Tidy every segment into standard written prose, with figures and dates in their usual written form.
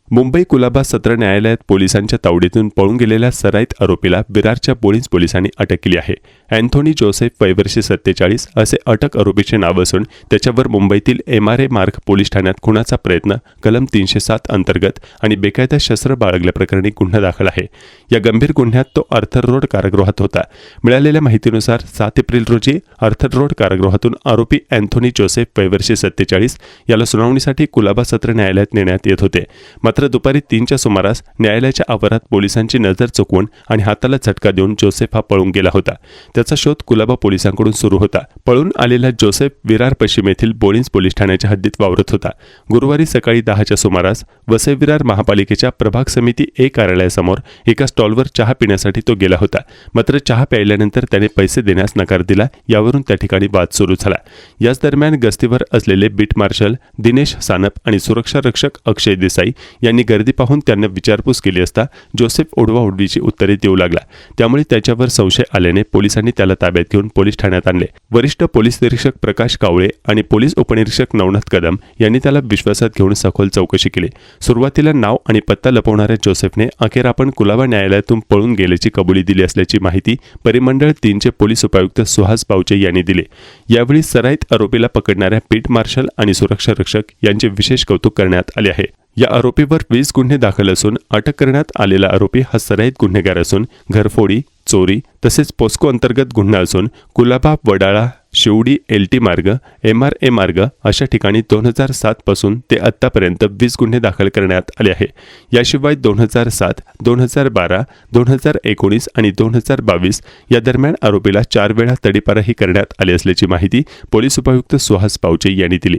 मुंबई कुलाबा सत्र न्यायालयात पोलिसांच्या तावडीतून पळून गेलेल्या सराईत आरोपीला विरारच्या पोलिसांनी अटक केली आहे. अँथोनी जोसेफ वय वर्ष 47 असे अटक आरोपीचे नाव असून त्याच्यावर मुंबईतील MRA मार्ग पोलीस ठाण्यात खुनाचा प्रयत्न कलम 307 अंतर्गत आणि बेकायदा शस्त्र बाळगल्याप्रकरणी गुन्हा दाखल आहे. या गंभीर गुन्ह्यात तो आर्थर रोड कारागृहात होता. मिळालेल्या माहितीनुसार 7 एप्रिल रोजी आर्थर रोड कारागृहातून आरोपी अँथोनी जोसेफ वय वर्ष 47 याला सुनावणीसाठी कुलाबा सत्र न्यायालयात नेण्यात येत होते. मात्र दुपारी 3च्या सुमारास न्यायालयाच्या आवारात पोलिसांची नजर चुकवून आणि हाताला झटका देऊन जोसेफ हा पळून गेला होता. त्याचा शोध कुलाबा पोलिसांकडून सुरू होता. पळून आलेला जोसेफ विरार पश्चिम येथील बोळिंज पोलीस ठाण्याच्या हद्दीत वावरत होता. गुरुवारी सकाळी 10च्या सुमारास वसई विरार महापालिकेच्या प्रभाग समिती A कार्यालयासमोर एका स्टॉलवर चहा पिण्यासाठी तो गेला होता. मात्र चहा प्यायल्यानंतर त्याने पैसे देण्यास नकार दिला. यावरून त्या ठिकाणी वाद सुरू झाला. याच दरम्यान गस्तीवर असलेले बीट मार्शल दिनेश सानप आणि सुरक्षा रक्षक अक्षय देसाई यांनी गर्दी पाहून त्यांना विचारपूस केली असता जोसेफ ओढवाओढवीची उत्तरे देऊ लागला. त्यामुळे त्याच्यावर संशय आल्याने पोलिसांनी त्याला ताब्यात घेऊन पोलीस ठाण्यात आणले. वरिष्ठ पोलीस निरीक्षक प्रकाश कावळे आणि पोलीस उपनिरीक्षक नवनाथ कदम यांनी त्याला विश्वासात घेऊन सखोल चौकशी केली. सुरुवातीला नाव आणि पत्ता लपवणाऱ्या जोसेफने अखेर आपण कुलाबा न्यायालयातून पळून गेल्याची कबुली दिली असल्याची माहिती परिमंडळ 3चे पोलीस उपायुक्त सुहास पावचे यांनी दिली. यावेळी सराईत आरोपीला पकडणाऱ्या बीट मार्शल आणि सुरक्षा रक्षक यांचे विशेष कौतुक करण्यात आले आहे. या आरोपीवर 20 गुन्हे दाखल असून अटक करण्यात आलेला आरोपी हा सराईत गुन्हेगार असून घरफोडी, चोरी तसेच पोस्को अंतर्गत गुन्हा असून कुलाबा, वडाळा, शिवडी, LT मार्ग, MRA मार्ग अशा ठिकाणी 2007 पासून ते आत्तापर्यंत 20 गुन्हे दाखल करण्यात आले आहे. याशिवाय 2007, 2012, 2019 आणि 2022 या दरम्यान आरोपीला 4 वेळा तडीपारही करण्यात आली असल्याची माहिती पोलीस उपायुक्त सुहास पावचे यांनी दिली.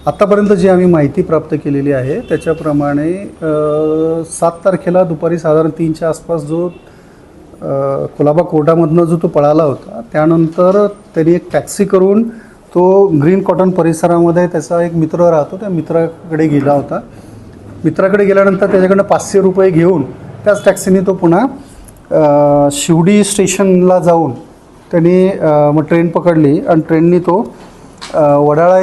आत्तापर्यंत जी आम्ही माहिती प्राप्त केलेली आहे त्याच्याप्रमाणे 7 तारखेला दुपारी साधारण 3च्या आसपास जो कुलाबा कोर्टामधनं जो तो पळाला होता, त्यानंतर त्यांनी एक टॅक्सी करून तो ग्रीन कॉटन परिसरामध्ये त्याचा एक मित्र राहतो त्या मित्राकडे गेला होता. मित्राकडे गेल्यानंतर त्याच्याकडनं 500 रुपये घेऊन त्याच टॅक्सीने तो पुन्हा शिवडी स्टेशनला जाऊन त्यांनी मग ट्रेन पकडली आणि ट्रेननी तो वडाळा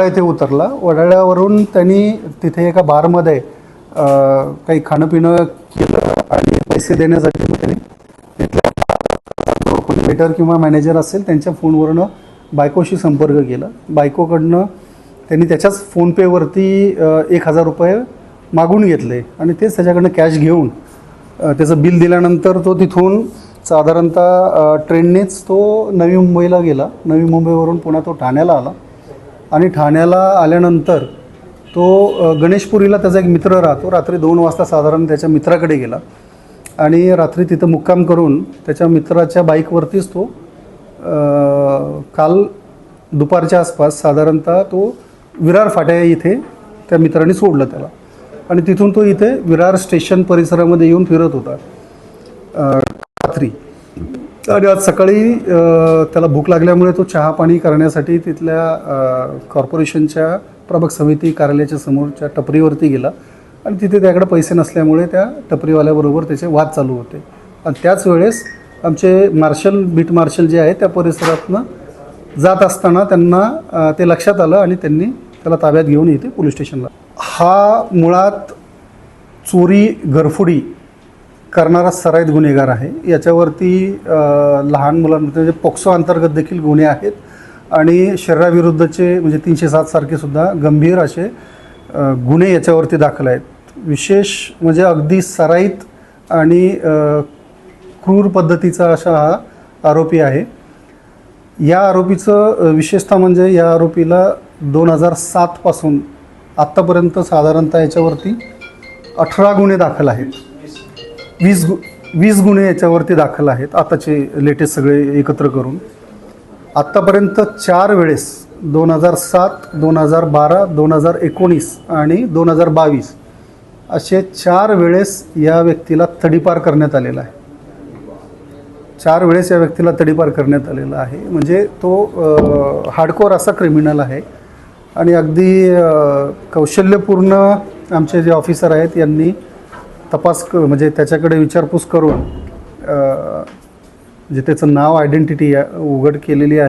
येथे उतरला. वडाळ्यावरून त्यांनी तिथे एका बारमध्ये काही खाणंपिणं केलं आणि पैसे देण्यासाठी मग त्यांनी तिथल्या कोणी वेटर किंवा मॅनेजर असेल त्यांच्या फोनवरनं बायकोशी संपर्क केला. बायकोकडनं त्यांनी त्याच्याच फोनपेवरती 1000 रुपये मागून घेतले आणि तेच त्याच्याकडनं कॅश घेऊन त्याचं बिल दिल्यानंतर तो तिथून साधारणतः ट्रेननेच तो नवी मुंबईला गेला. नवी मुंबईवरून पुन्हा तो ठाण्याला आला आणि ठाण्याला आल्यानंतर तो गणेशपुरीला त्याचा एक मित्र राहतो. रात्री 2 वाजता साधारण त्याच्या मित्राकडे गेला आणि रात्री तिथं मुक्काम करून त्याच्या मित्राच्या बाईकवरतीच तो काल दुपारच्या आसपास साधारणतः तो विरार फाट्या इथे त्या मित्राने सोडलं त्याला आणि तिथून तो इथे विरार स्टेशन परिसरामध्ये येऊन फिरत होता रात्री. आणि आज सकाळी त्याला भूक लागल्यामुळे तो चहा पाणी करण्यासाठी तिथल्या कॉर्पोरेशनच्या प्रभाग समिती कार्यालयाच्या समोरच्या टपरीवरती गेला आणि तिथे त्याकडे पैसे नसल्यामुळे त्या टपरीवाल्याबरोबर त्याचे वाद चालू होते. आणि त्याच वेळेस आमचे बीट मार्शल जे आहे त्या परिसरातनं जात असताना त्यांना ते लक्षात आलं आणि त्यांनी त्याला ताब्यात घेऊन इथे पोलीस स्टेशनला. हा मुळात चोरी, घरफोडी करणारा सराईत गुन्हेगार आहे. याच्यावरती लहान मुलांमध्ये म्हणजे पोक्सो अंतर्गत देखील गुन्हे आहेत आणि शरीराविरुद्धचे म्हणजे 307 सारखे सुद्धा गंभीर असे गुन्हे याच्यावरती दाखल आहेत. विशेष म्हणजे अगदी सराईत आणि क्रूर पद्धतीचा असा हा आरोपी आहे. या आरोपीचं विशेषतः म्हणजे या आरोपीला 2007 पासून आत्तापर्यंत साधारणतः याच्यावरती 18 गुन्हे दाखल आहेत. 20 गुन्हे याच्यावरती दाखल आहेत आताचे लेटेस्ट सगळे एकत्र करून. आत्तापर्यंत 4 वेळेस 2007, 2012, 2019 आणि 2022 असे 4 वेळेस या व्यक्तीला तडीपार करण्यात आलेला आहे. 4 वेळेस या व्यक्तीला तडीपार करण्यात आलेला आहे. म्हणजे तो हार्डकोर असा क्रिमिनल आहे आणि अगदी कौशल्यपूर्ण आमचे जे ऑफिसर आहेत यांनी तपास म्हणजे त्याच्याकडे विचारपूस करून म्हणजे त्याचं नाव, आयडेंटिटी उघड केलेली आहे.